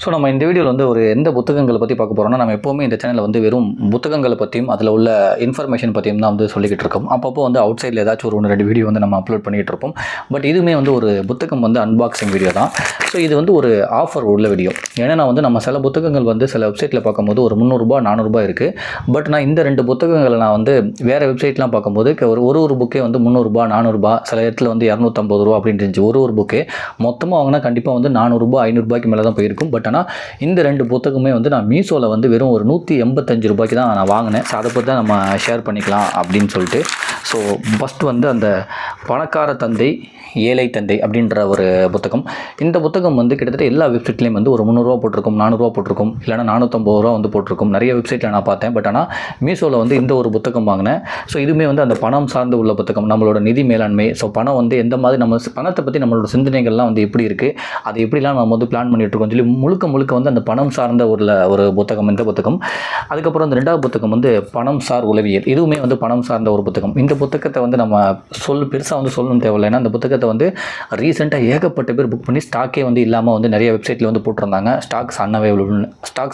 So நம்ம இந்த வீடியோவில் வந்து ஒரு எந்த புத்தகங்களை பற்றி பார்க்க போகிறோம்னா, நம்ம எப்போவுமே இந்த சேனலில் வந்து வெறும் புத்தகங்களை பற்றியும் அதில் உள்ள இன்ஃபர்மேஷன் பற்றியும் தான் வந்து சொல்லிக்கிட்டு இருக்கோம். அப்பப்போ வந்து அவுட் சைடில் ஏதாச்சும் ஒரு 1-2 வீடியோ வந்து நம்ம அப்லோட் பண்ணிகிட்டு இருப்போம். பட் இதுவுமே வந்து ஒரு புத்தகம் வந்து அன்பாக்சிங் வீடியோ தான். ஸோ இது வந்து ஒரு ஆஃபர் உள்ள வீடியோ. ஏன்னா வந்து நம்ம சில புத்தகங்கள் வந்து சில வெப்சைட்டில் பார்க்கும்போது ஒரு ₹300 ₹400 இருக்குது. பட் நான் இந்த 2 புத்தகங்களை நான் வந்து வேறு வெப்சைட்லாம் பார்க்கும்போது ஒரு புக்கே வந்து ₹300 400, சில இடத்துல வந்து ₹250 அப்படின்னு இருந்துச்சு. ஒரு புக்கே மொத்தமாக வாங்கினா கண்டிப்பாக வந்து ₹400 500 மேலே தான் போயிருக்கும். பட் ஆனால் இந்த 2 புத்தகமே வந்து நான் மீஷோவில் வந்து வெறும் ஒரு ₹185 தான் நான் வாங்கினேன். ஸோ அதை பற்றி தான் நம்ம ஷேர் பண்ணிக்கலாம் அப்படின்னு சொல்லிட்டு. ஸோ ஃபஸ்ட்டு வந்து அந்த பணக்கார தந்தை ஏழை தந்தை அப்படின்ற ஒரு புத்தகம். இந்த புத்தகம் வந்து கிட்டத்தட்ட எல்லா வெப்சைட்லேயும் வந்து ஒரு ₹300 போட்டிருக்கும், ₹400 போட்டிருக்கும், இல்லைனா ₹450 வந்து போட்டிருக்கும். நிறைய வெப்சைட்டில் நான் பார்த்தேன். பட் ஆனால் மீஷோவில் வந்து இந்த ஒரு புத்தகம் வாங்கினேன். ஸோ இதுவுமே வந்து அந்த பணம் சார்ந்து உள்ள புத்தகம், நம்மளோட நிதி மேலாண்மை. ஸோ பணம் வந்து எந்த மாதிரி நம்ம பணத்தை பற்றி நம்மளோட சிந்தனைகள்லாம் வந்து எப்படி இருக்குது, அது எப்படிலாம் நம்ம வந்து பிளான் பண்ணிகிட்டு இருக்கோம் சொல்லி முழுக்க வந்து அந்த பணம் சார்ந்த ஒரு புத்தகம் இந்த புத்தகம். அதுக்கப்புறம் அந்த 2வது புத்தகம் வந்து பணம் சார் உளவியல். இதுவுமே வந்து பணம் சார்ந்த ஒரு புத்தகம். இந்த புத்தகத்தை வந்து நம்ம பெருசாக வந்து சொல்லணும் தேவையில்லை. ஏன்னா அந்த புத்தகத்தை வந்து ரீசெண்டாக ஏகப்பட்ட பேர் புக் பண்ணி ஸ்டாக்கே வந்து இல்லாமல் வந்து நிறைய வெப்சைட்டில் வந்து போட்டிருந்தாங்க. ஸ்டாக்ஸ்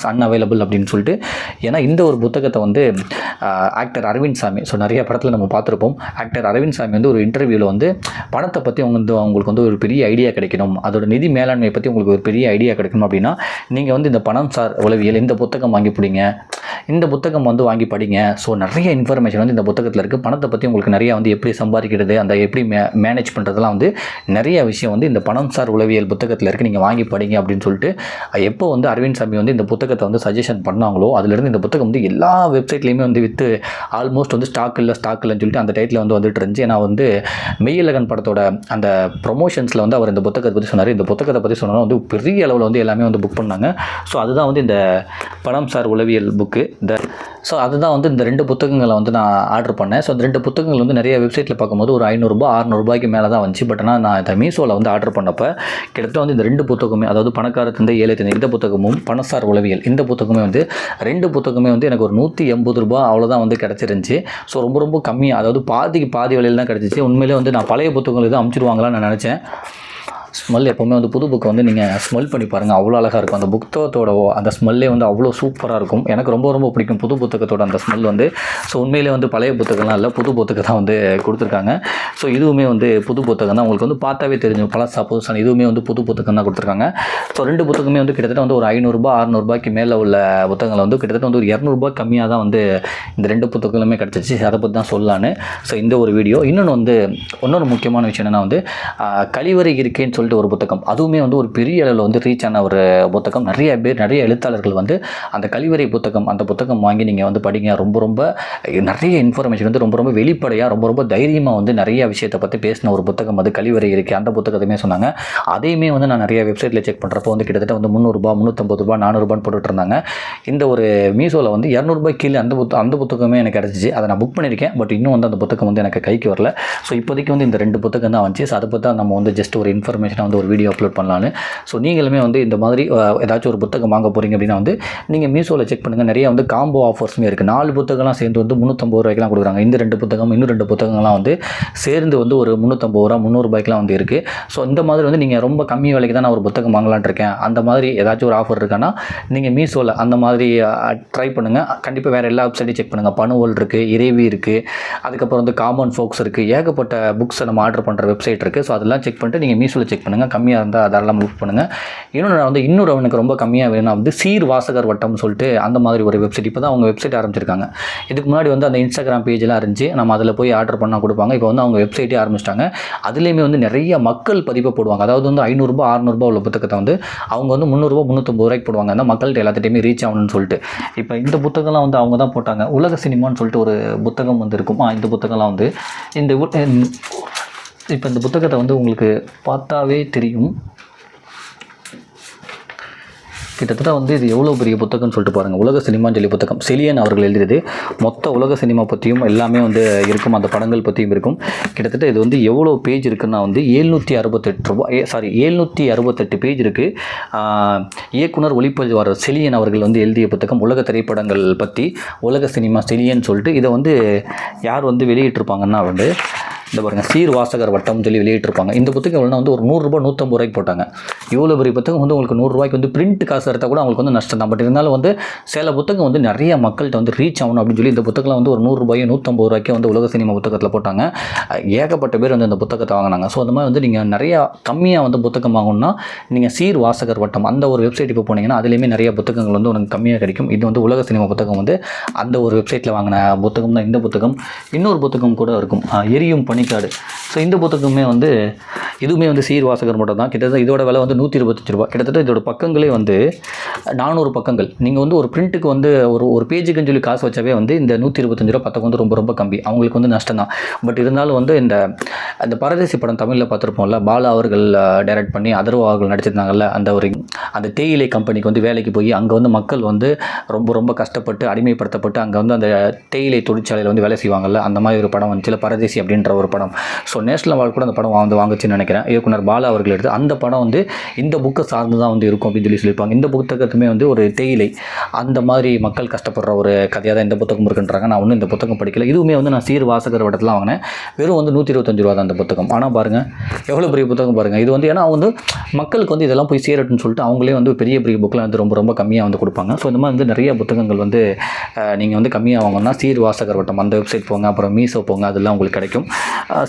அன்அவைலபிள் அப்படின்னு சொல்லிட்டு. ஏன்னா இந்த ஒரு புத்தகத்தை வந்து ஆக்டர் அரவிந்த் சாமி, ஸோ நிறைய படத்தில் நம்ம பார்த்துருப்போம். ஆக்டர் அரவிந்த் சாமி வந்து ஒரு இன்டர்வியூவில் வந்து பணத்தை பற்றி அவங்களுக்கு வந்து ஒரு பெரிய ஐடியா கிடைக்கணும், அதோட நிதி மேலாண்மை பற்றி உங்களுக்கு ஒரு பெரிய ஐடியா கிடைக்கணும் அப்படின்னா நீங்கள் வந்து இந்த பணம் சார் உளவியல் இந்த புத்தகம் வாங்கி பிடிங்க, இந்த புத்தகம் வந்து வாங்கி படிங்க. ஸோ நிறைய இன்ஃபர்மேஷன் வந்து இந்த புத்தகத்தில் இருக்குது. பணத்தை பற்றி உங்களுக்கு நிறையா வந்து எப்படி சம்பாதிக்கிறது, அந்த எப்படி மேனேஜ் பண்ணுறதுலாம் வந்து நிறைய விஷயம் வந்து இந்த பணம் சார் உளவியல் புத்தகத்தில் இருக்குது. நீங்கள் வாங்கி படிங்க அப்படின்னு சொல்லிட்டு எப்போ வந்து அரவிந்த் சாமி வந்து இந்த புத்தகத்தை வந்து சஜஷன் பண்ணாங்களோ அதுலேருந்து இந்த புத்தகம் வந்து எல்லா வெப்சைட்லேயுமே வந்து விற்று ஆல்மோஸ்ட் வந்து ஸ்டாக் இல்லைன்னு சொல்லிட்டு அந்த டைட்டில் வந்து வந்துட்டு இருந்துச்சு. ஏன்னா வந்து மெய்யழகன் படத்தோட அந்த ப்ரொமோஷன்ஸில் வந்து அவர் இந்த புத்தகத்தை பற்றி சொன்னார். இந்த புத்தகத்தை பற்றி சொன்னாலும் வந்து பெரிய அளவில் வந்து எல்லாமே வந்து புக் பண்ணாங்க. ஸோ அதுதான் வந்து இந்த பணம் சார் உளவியல் புக்கு. ஸோ அதுதான் வந்து இந்த 2 புத்தகங்களை வந்து நான் ஆர்டர் பண்ணேன். ஸோ அந்த 2 புத்தகங்கள் வந்து நிறைய வெப்சைட்டில் பார்க்கும்போது ஒரு ₹500 600 மேலே தான் வந்துச்சு. பட் ஆனால் நான் இந்த மீஷோவில் வந்து ஆர்டர் பண்ணப்போ கிட்டத்தட்ட வந்து இந்த 2 புத்தகமே, அதாவது பணக்கார தந்தை ஏழை தந்தை இந்த புத்தகமும் பணசார் உளவியல் இந்த புத்தகமே வந்து 2 புத்தகமே வந்து எனக்கு ஒரு ₹180 அவ்வளோதான் வந்து கிடச்சிருந்துச்சி. ஸோ ரொம்ப கம்மி, அதாவது பாதி விலையில் தான் கிடச்சிச்சு. உண்மையிலே வந்து நான் பழைய புத்தகங்கள் எதுவும் அமுச்சிடுவாங்களான்னு நான் நினச்சேன். ஸ்மெல் எப்போவுமே வந்து புது புக்கை வந்து நீங்கள் ஸ்மெல் பண்ணி பாருங்கள், அவ்வளோ அழகாக இருக்கும். அந்த புத்தகத்தோட அந்த ஸ்மெல்லே வந்து அவ்வளோ சூப்பராக இருக்கும். எனக்கு ரொம்ப பிடிக்கும் புது புத்தகத்தோட அந்த ஸ்மெல் வந்து. ஸோ உண்மையிலே வந்து பழைய புத்தகம்லாம் இல்லை, புது புத்தகம் தான் வந்து கொடுத்துருக்காங்க. ஸோ இதுவுமே வந்து புது புத்தகம் தான், உங்களுக்கு வந்து பார்த்தாவே தெரிஞ்சு பழசா புதுசான இதுவுமே வந்து புது புத்தகம் தான் கொடுத்துருக்காங்க. ஸோ 2 புத்தகமே வந்து கிட்டத்தட்ட வந்து ஒரு ₹500 600 மேலே உள்ள புத்தகங்கள் வந்து கிட்டத்தட்ட வந்து ஒரு ₹200 கம்மியாக தான் வந்து இந்த 2 புத்தகங்களுமே கிடச்சிச்சு. அதை பற்றி தான் சொல்லலான்னு ஸோ இந்த ஒரு வீடியோ. இன்னொரு முக்கியமான விஷயம் என்னென்னா வந்து கழிவறை இருக்கேன்னு சொல்லிட்டு ஒரு புத்தகம், அதுவுமே வந்து ஒரு பெரிய அளவில் வந்து ரீச் ஆன ஒரு புத்தகம். நிறைய எழுத்தாளர்கள் வந்து அந்த கழிவறை புத்தகம் அந்த புத்தகம் வாங்கி நீங்கள் வந்து படிங்க. ரொம்ப நிறைய இன்ஃபர்மேஷன் வந்து ரொம்ப வெளிப்படையாக ரொம்ப தைரியமாக வந்து நிறைய விஷயத்தை பற்றி பேசின ஒரு புத்தகம் அது கழிவறை இருக்கே. அந்த புத்தகத்தையுமே சொன்னாங்க. அதையுமே வந்து நான் நிறைய வெப்சைட்டில் செக் பண்ணுறப்போ வந்து கிட்டத்தட்ட வந்து ₹300 350 400 போட்டுட்டு இருந்தாங்க. இந்த ஒரு மீஷோவில் வந்து ₹200 கீழே அந்த புத்தகமே எனக்கு கிடச்சிச்சு. அதை நான் புக் பண்ணியிருக்கேன். பட் இன்னும் வந்து அந்த புத்தகம் வந்து எனக்கு கைக்கு வரல. ஸோ இப்போதைக்கு வந்து இந்த 2 புத்தகம் தான் வந்துச்சு. ஸோ அதை பற்றி நம்ம வந்து ஜஸ்ட் ஒரு இன்ஃபர்மேஷன் வந்து ஒரு வீடியோ அப்லோட் பண்ணலான்னு. ஸோ நீங்களுமே வந்து இந்த மாதிரி ஏதாச்சும் ஒரு புத்தகம் வாங்க போகிறீங்க அப்படின்னா வந்து நீங்கள் மீஷோவில் செக் பண்ணுங்கள். நிறைய வந்து காம்போ ஆஃபர்ஸுமே இருக்குது. 4 புத்தகம்லாம் சேர்ந்து வந்து ₹350 கொடுக்குறாங்க. இந்த 2 புத்தகம் இன்னும் 2 புத்தகங்கள்லாம் வந்து சேர்ந்து வந்து ஒரு ₹350 300 வந்து இருக்குது. ஸோ இந்த மாதிரி வந்து நீங்கள் ரொம்ப கம்மி விலைக்கு தான் நான் ஒரு புத்தகம் வாங்கலான் இருக்கேன், அந்த மாதிரி ஏதாச்சும் ஒரு ஆஃபர் இருக்கான்னா நீங்கள் மீஷோவில் அந்த மாதிரி ட்ரை பண்ணுங்கள். கண்டிப்பாக வேறு எல்லா வெப்சைட்டையும் செக் பண்ணுங்கள். பணுவல் இருக்குது, இறைவி இருக்குது, அதுக்கப்புறம் வந்து காமன் ஃபோக்ஸ் இருக்குது, ஏகப்பட்ட புக்ஸை நம்ம ஆர்டர் பண்ணுற வெப்சைட் இருக்குது. ஸோ அதெல்லாம் செக் பண்ணிட்டு நீங்கள் மீஷோவில் செக் பண்ணுங்கள். கம்மியாக இருந்தால் அதெல்லாம் புக் பண்ணுங்கள். இன்னொரு அவனுக்கு ரொம்ப கம்மியாக வேணும் வந்து சீர் வாசகர் வட்டம்னு சொல்லிட்டு அந்த மாதிரி ஒரு வெப்சைட். இப்போ தான் அவங்க வெப்சைட் ஆரம்பிச்சிருக்காங்க. இதுக்கு முன்னாடி வந்து அந்த இன்ஸ்டாகிராம் பேஜெலாம் இருந்துச்சு, நம்ம அதில் போய் ஆர்டர் பண்ணால் கொடுப்பாங்க. இப்போ வந்து அவங்க வெப்சைட்டே ஆரம்பிச்சிட்டாங்க. அதுலேயுமே வந்து நிறைய மக்கள் பதிப்பை போடுவாங்க. அதாவது வந்து ₹500 600 உள்ள புத்தகத்தை வந்து அவங்க வந்து ₹300 350 போடுவாங்க. அந்த மக்கள்கிட்ட எல்லாத்திட்டையுமே ரீச் ஆகணும்னு சொல்லிட்டு. இப்போ இந்த புத்தகம்லாம் வந்து அவங்க தான் போட்டாங்க. உலக சினிமான்னு சொல்லிட்டு ஒரு புத்தகம் வந்து இருக்கும். இந்த புத்தகம்லாம் வந்து இப்போ இந்த புத்தகத்தை வந்து உங்களுக்கு பார்த்தாவே தெரியும். கிட்டத்தட்ட வந்து இது எவ்வளோ பெரிய புத்தகம்னு சொல்லிட்டு பாருங்கள். உலக சினிமான்னு சொல்லி புத்தகம் செலியன் அவர்கள் எழுதியது. மொத்த உலக சினிமா பற்றியும் எல்லாமே வந்து இருக்கும், அந்த படங்கள் பற்றியும் இருக்கும். கிட்டத்தட்ட இது வந்து எவ்வளோ பேஜ் இருக்குன்னா வந்து 768 பேஜ் இருக்குது. இயக்குனர் ஒளிப்பதிவாளர் செலியன் அவர்கள் வந்து எழுதிய புத்தகம் உலக திரைப்படங்கள் பற்றி, உலக சினிமா செலியன் சொல்லிட்டு. இதை வந்து யார் வந்து வெளியிட்டிருப்பாங்கன்னா வந்து இந்த பாருங்கள் சீர் வாசகர் வட்டம் சொல்லி வெளியிட்டிருப்பாங்க. இந்த புத்தகம் எவ்வளோனா வந்து ஒரு ரூ. 100 150 போட்டாங்க. இவ்வளோ பெரிய புத்தகம் வந்து உங்களுக்கு ரூ. 100 வந்து பிரிண்ட் காசு எடுத்தால் கூட அவங்களுக்கு வந்து நஷ்டம் தான். பட் இருந்தாலும் வந்து சில புத்தகம் வந்து நிறைய மக்கள்கிட்ட வந்து ரீச் ஆகணும் அப்படின்னு சொல்லி இந்த புத்தகம் வந்து ஒரு ரூ. 100 150 வந்து உலக சினிமா புத்தகத்தில் போட்டாங்க. ஏகப்பட்ட பேர் வந்து இந்த புத்தகத்தை வாங்கினாங்க. ஸோ அந்த மாதிரி வந்து நீங்கள் நிறையா கம்மியாக வந்து புத்தகம் வாங்கணும்னா நீங்கள் சீர் வாசகர் வட்டம் அந்த ஒரு வெப்சைட் இப்போ போனீங்கன்னா அதுலேயுமே நிறைய புத்தகங்கள் வந்து உங்களுக்கு கம்மியாக கிடைக்கும். இது வந்து உலக சினிமா புத்தகம் வந்து அந்த ஒரு வெப்சைட்டில் வாங்கின புத்தகம் தான் இந்த புத்தகம். இன்னொரு புத்தகம் கூட இருக்கும், எரியும் பனிக்காடு. ஸோ இந்த புத்தகமே வந்து இதுவுமே வந்து சீர் வாசகர் மட்டும் தான். கிட்டத்தட்ட இதோட விலை வந்து ரூ. 125. கிட்டத்தட்ட இதோட பக்கங்களே வந்து 400 பக்கங்கள். நீங்கள் வந்து ஒரு பிரிண்ட்டுக்கு வந்து ஒரு பேஜுக்குன்னு சொல்லி காசு வச்சாவே வந்து இந்த ரூ. 125 பத்தகம் வந்து ரொம்ப ரொம்ப கம்மி. அவங்களுக்கு வந்து நஷ்டம் தான். பட் இருந்தாலும் வந்து அந்த பரதேசி படம் தமிழில் பார்த்துருப்போம்ல, பாலா அவர்கள் டைரக்ட் பண்ணி அதர்வா அவர்கள் நடிச்சிருந்தாங்கல்ல, அந்த தேயிலை கம்பெனிக்கு வந்து வேலைக்கு போய் அங்கே வந்து மக்கள் வந்து ரொம்ப ரொம்ப கஷ்டப்பட்டு அடிமைப்படுத்தப்பட்டு அங்கே வந்து அந்த தேயிலை தொழிற்சாலையில் வந்து வேலை செய்வாங்கல்ல, அந்த மாதிரி ஒரு படம் வந்துச்சுல பரதேசி அப்படின்ற ஒரு படம். ஸோ நேஷனல் அவார்டு கூட அந்த படம் வாங்குச்சுன்னு நினைக்கிறேன். இயக்குனர் பாலா அவர்கள் எடுத்து அந்த படம் வந்து இந்த புக்கை சார்ந்து தான் வந்து இருக்கும் அப்படின்னு சொல்லியிருப்பாங்க. இந்த புத்தகத்துமே வந்து ஒரு தேயிலை அந்த மாதிரி மக்கள் கஷ்டப்படுற ஒரு கதையாக தான் இந்த புத்தகம் இருக்குன்றாங்க. நான் ஒன்றும் இந்த புத்தகம் படிக்கல. இதுவுமே வந்து நான் சீர் வாசகர் வட்டத்தில் வாங்கினேன். வெறும் வந்து ரூ. 125 தான் அந்த புத்தகம். ஆனால் பாருங்கள் எவ்வளோ பெரிய புத்தகம் பாருங்கள். இது வந்து ஏன்னா வந்து மக்களுக்கு வந்து இதெல்லாம் போய் சேரட்டுன்னு சொல்லிட்டு அவங்களே வந்து பெரிய பெரிய புக்கெலாம் வந்து ரொம்ப ரொம்ப கம்மியாக வந்து கொடுப்பாங்க. ஸோ இந்த மாதிரி வந்து நிறைய புத்தகங்கள் வந்து நீங்கள் வந்து கம்மியாக வாங்கணும்னா சீர் வாசகர் வட்டம் அந்த வெப்சைட் போங்க, அப்புறம் மீஷோ போங்க, அதெல்லாம் உங்களுக்கு கிடைக்கும்.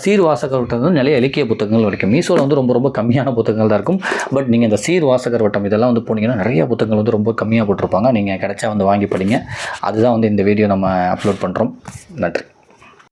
சீர் வாசகர் வட்டம் வந்து நிறைய இலக்கிய புத்தகங்கள் கிடைக்கும். மீஷோவில் வந்து ரொம்ப ரொம்ப கம்மியான புத்தகங்கள் தான் இருக்கும். பட் நீங்கள் இந்த சீர் வாசகர் வட்டம் இதெல்லாம் வந்து போனீங்கன்னா நிறைய புத்தகங்கள் வந்து ரொம்ப கம்மியாக போட்டிருப்பாங்க. நீங்கள் கிடைச்சா வந்து வாங்கி படிங்க. அதுதான் வந்து இந்த வீடியோ நம்ம அப்லோட் பண்ணுறோம். நன்றி.